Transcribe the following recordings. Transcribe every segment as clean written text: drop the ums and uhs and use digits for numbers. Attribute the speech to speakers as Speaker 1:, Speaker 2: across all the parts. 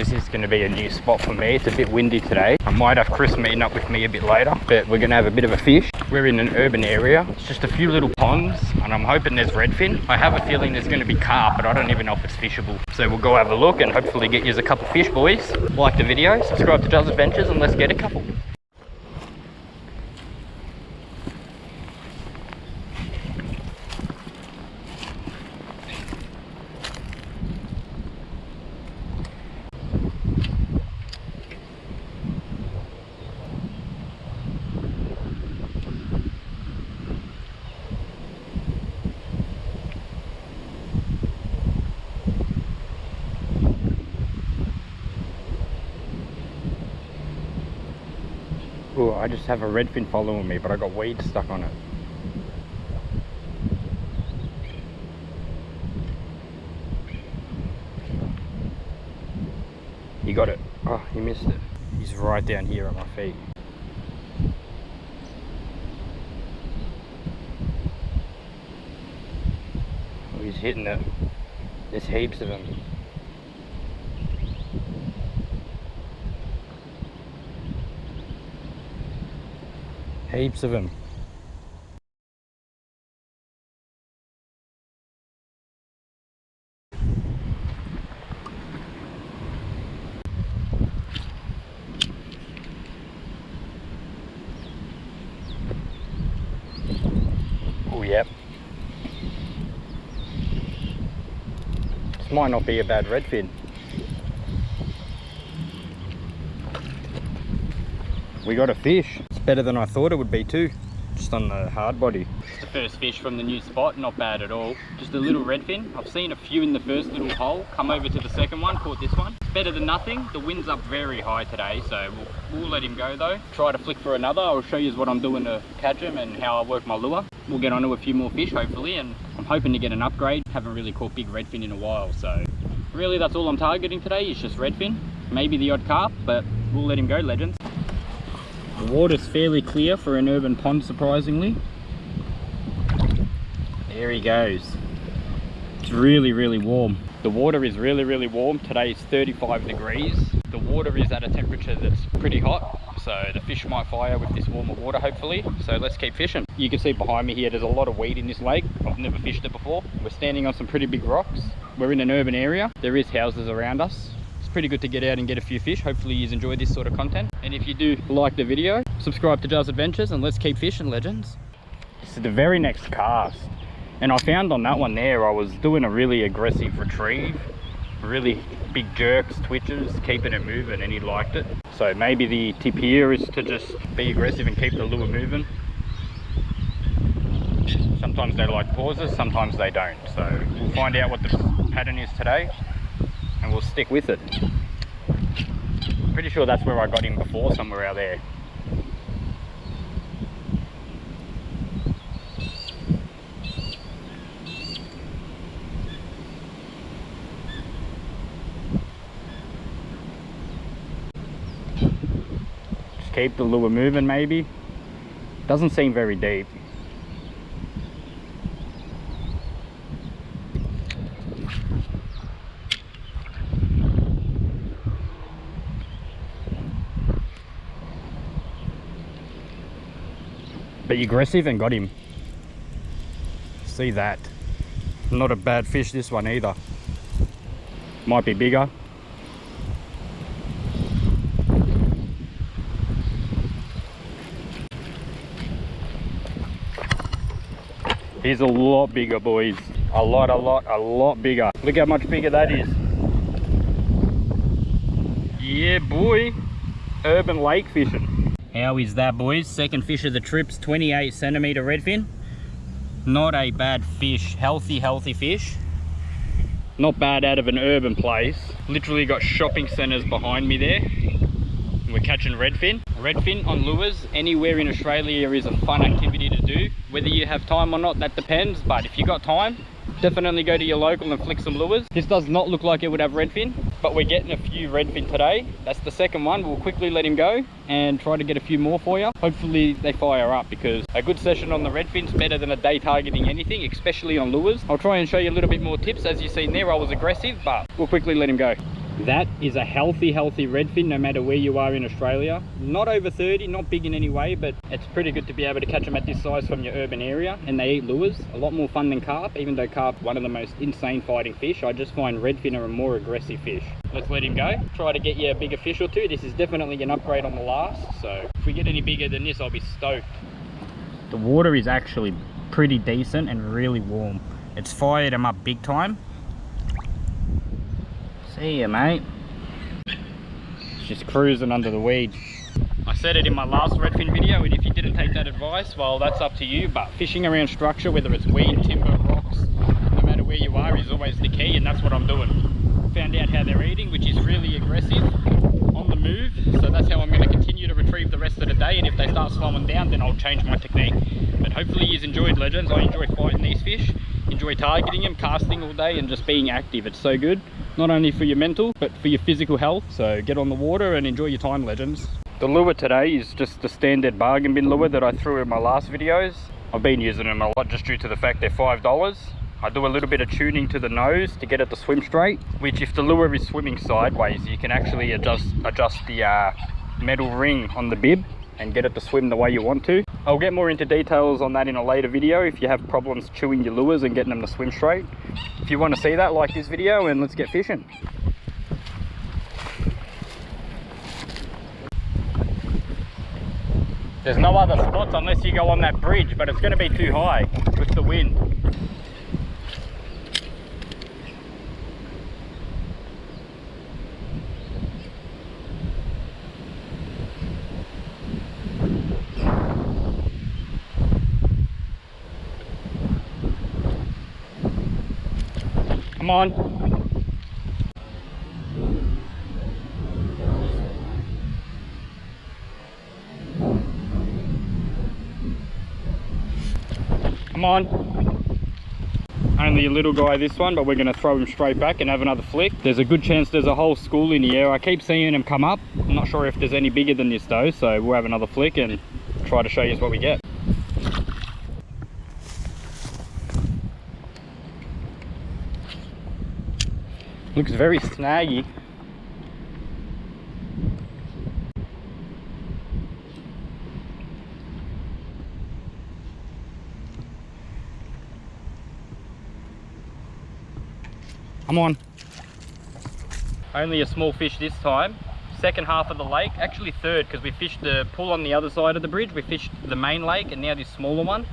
Speaker 1: This is going to be a new spot for me. It's a bit windy today. I might have Chris meeting up with me a bit later, but we're going to have a bit of a fish. We're in an urban area. It's just a few little ponds, and I'm hoping there's redfin. I have a feeling there's going to be carp, but I don't even know if it's fishable. So we'll go have a look and hopefully get you a couple fish, boys. Like the video, subscribe to Joe's Adventures, and let's get a couple. Oh, I just have a redfin following me, but I got weeds stuck on it. You got it. Oh, you missed it. He's right down here at my feet. Oh, he's hitting it. There's heaps of them. Heaps of them. Oh, yep. This might not be a bad redfin. We got a fish. It's better than I thought it would be too, just on the hard body. It's the first fish from the new spot, not bad at all. Just a little redfin. I've seen a few in the first little hole, come over to the second one, caught this one. It's better than nothing. The wind's up very high today, so we'll let him go though. Try to flick for another. I'll show you what I'm doing to catch him and how I work my lure. We'll get onto a few more fish hopefully, and I'm hoping to get an upgrade. Haven't really caught big redfin in a while, so really that's all I'm targeting today is just redfin. Maybe the odd carp, but we'll let him go, legends. The water's fairly clear for an urban pond, surprisingly. There he goes. It's really warm. The water is really warm. Today it's 35 degrees. The water is at a temperature that's pretty hot, so the fish might fire with this warmer water hopefully. So let's keep fishing. You can see behind me here there's a lot of weed in this lake. I've never fished it before. We're standing on some pretty big rocks. We're in an urban area. There is houses around us. Pretty good to get out and get a few fish. Hopefully you enjoy this sort of content, and if you do like the video, subscribe to Joe's Adventures, and let's keep fishing, legends. This is the very next cast, and I found on that one there I was doing a really aggressive retrieve, really big jerks, twitches, keeping it moving, and he liked it. So maybe the tip here is to just be aggressive and keep the lure moving. Sometimes they like pauses, sometimes they don't, so we'll find out what the pattern is today and we'll stick with it. Pretty sure that's where I got him before, somewhere out there. Just keep the lure moving maybe. Doesn't seem very deep. But aggressive and got him. See that? Not a bad fish this one either. Might be bigger. He's a lot bigger, boys. A lot bigger. Look how much bigger that is. Yeah, boy. Urban lake fishing. How is that, boys? Second fish of the trip's 28 centimeter redfin. Not a bad fish. Healthy fish. Not bad out of an urban place. Literally got shopping centres behind me there. We're catching redfin. Redfin on lures anywhere in Australia is a fun activity to do. Whether you have time or not, that depends. But if you got time, definitely go to your local and flick some lures. This does not look like it would have redfin, but we're getting a few redfin today. That's the second one. We'll quickly let him go and try to get a few more for you. Hopefully they fire up, because a good session on the redfin's better than a day targeting anything, especially on lures. I'll try and show you a little bit more tips. As you've seen there, I was aggressive, but we'll quickly let him go. That is a healthy redfin, no matter where you are in Australia. Not over 30, not big in any way, but it's pretty good to be able to catch them at this size from your urban area. And they eat lures, a lot more fun than carp, even though carp one of the most insane fighting fish. I just find redfin are a more aggressive fish. Let's let him go. Try to get you a bigger fish or two. This is definitely an upgrade on the last, so if we get any bigger than this, I'll be stoked. The water is actually pretty decent and really warm. It's fired them up big time. See ya, mate. It's just cruising under the weed. I said it in my last redfin video, and if you didn't take that advice, well, that's up to you. But fishing around structure, whether it's weed, timber, rocks, no matter where you are, is always the key, and that's what I'm doing. Found out how they're eating, which is really aggressive, on the move. So that's how I'm going to continue to retrieve the rest of the day, and if they start slowing down, then I'll change my technique. But hopefully you've enjoyed, legends. I enjoy fighting these fish, enjoy targeting them, casting all day, and just being active. It's so good, not only for your mental but for your physical health. So get on the water and enjoy your time, legends. The lure today is just the standard bargain bin lure that I threw in my last videos. I've been using them a lot just due to the fact they're $5. I do a little bit of tuning to the nose to get it to swim straight, which if the lure is swimming sideways, you can actually adjust the metal ring on the bib and get it to swim the way you want to. I'll get more into details on that in a later video if you have problems chewing your lures and getting them to swim straight. If you want to see that, like this video and let's get fishing. There's no other spots unless you go on that bridge, but it's going to be too high with the wind. Come on. Come on. Only a little guy this one, but we're going to throw him straight back and have another flick. There's a good chance there's a whole school in the air. I keep seeing him come up. I'm not sure if there's any bigger than this though, so we'll have another flick and try to show you what we get. Looks very snaggy. Come on. Only a small fish this time. Second half of the lake, actually third, because we fished the pool on the other side of the bridge. We fished the main lake and now this smaller one.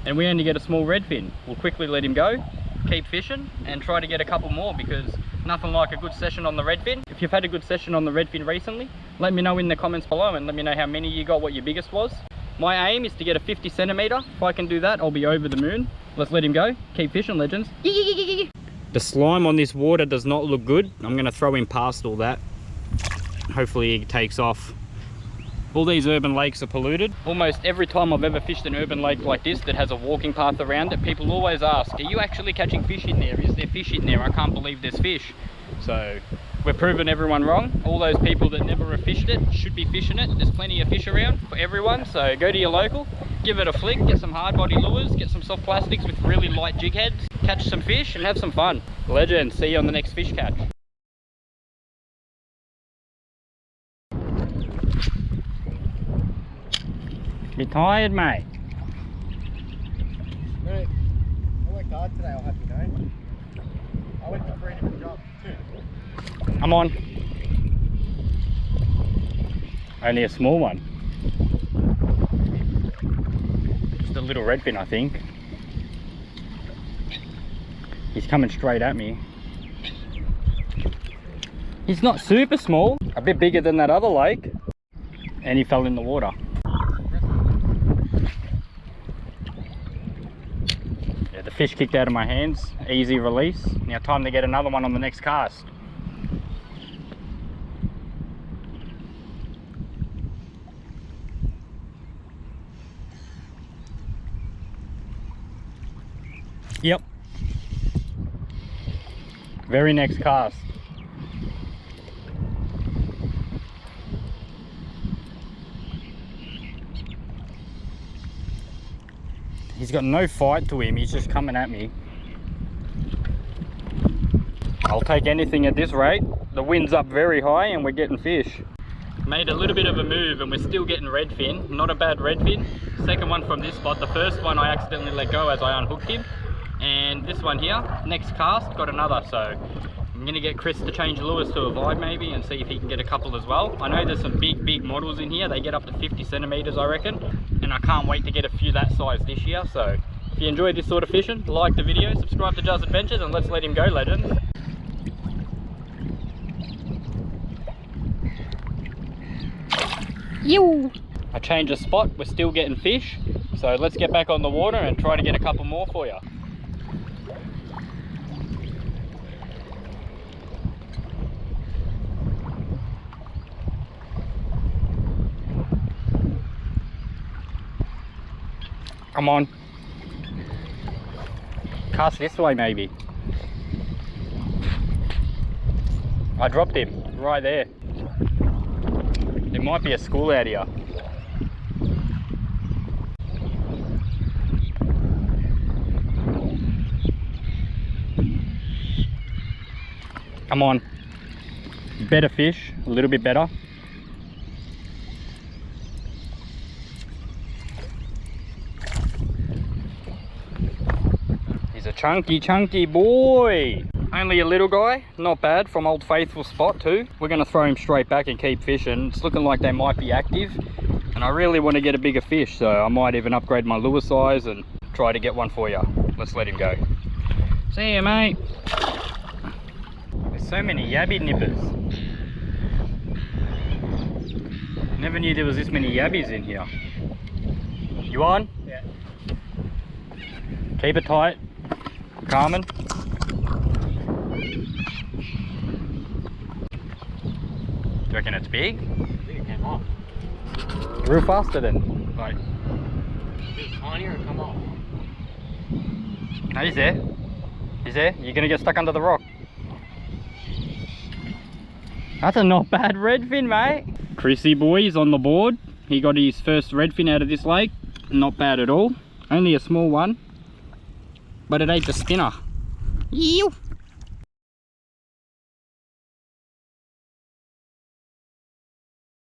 Speaker 1: And we only get a small redfin. We'll quickly let him go, keep fishing and try to get a couple more, because nothing like a good session on the redfin. If you've had a good session on the redfin recently, let me know in the comments below and let me know how many you got, what your biggest was. My aim is to get a 50 centimeter. If I can do that, I'll be over the moon. Let's let him go. Keep fishing, legends. The slime on this water does not look good. I'm going to throw him past all that. Hopefully he takes off. All these urban lakes are polluted. Almost every time I've ever fished an urban lake like this that has a walking path around it, people always ask, are you actually catching fish in there? Is there fish in there? I can't believe there's fish. So we're proving everyone wrong. All those people that never have fished it should be fishing it. There's plenty of fish around for everyone. So go to your local, give it a flick, get some hard body lures, get some soft plastics with really light jig heads, catch some fish and have some fun. Legend, see you on the next fish catch. You tired, mate?
Speaker 2: I worked hard today, I'll have you know. I went to 3 different jobs too.
Speaker 1: Come on. Only a small one. Just a little redfin, I think. He's coming straight at me. He's not super small, a bit bigger than that other lake. And he fell in the water. Yeah, the fish kicked out of my hands, easy release. Now time to get another one on the next cast. Yep. Very next cast. He's got no fight to him, he's just coming at me. I'll take anything at this rate. The wind's up very high and we're getting fish. Made a little bit of a move and we're still getting redfin. Not a bad redfin. Second one from this spot. The first one I accidentally let go as I unhooked him. And this one here, next cast, got another. So I'm gonna get Chris to change lures to a vibe maybe and see if he can get a couple as well. I know there's some big models in here. They get up to 50 centimeters, I reckon. And I can't wait to get a few that size this year. So if you enjoyed this sort of fishing, like the video, subscribe to Juz Adventures, and let's let him go, legends.
Speaker 3: You.
Speaker 1: I changed the spot, we're still getting fish. So let's get back on the water and try to get a couple more for you. Come on. Cast this way maybe. I dropped him right there. There might be a school out here. Come on. Better fish, a little bit better. He's a chunky boy. Only a little guy, not bad, from Old Faithful spot too. We're gonna throw him straight back and keep fishing. It's looking like they might be active and I really want to get a bigger fish, so I might even upgrade my lure size and try to get one for you. Let's let him go. See ya, mate. There's so many yabby nippers. Never knew there was this many yabbies in here. You on?
Speaker 2: Yeah.
Speaker 1: Keep it tight. Carmen. Do you reckon it's big?
Speaker 2: I think it came off.
Speaker 1: Real faster then. Like,
Speaker 2: Is it tinier or come off?
Speaker 1: no, he's there. He's there. You're gonna get stuck under the rock. That's a not bad redfin, mate. Chrissy boy is on the board. He got his first redfin out of this lake. Not bad at all. Only a small one. But it ate the spinner.
Speaker 3: You.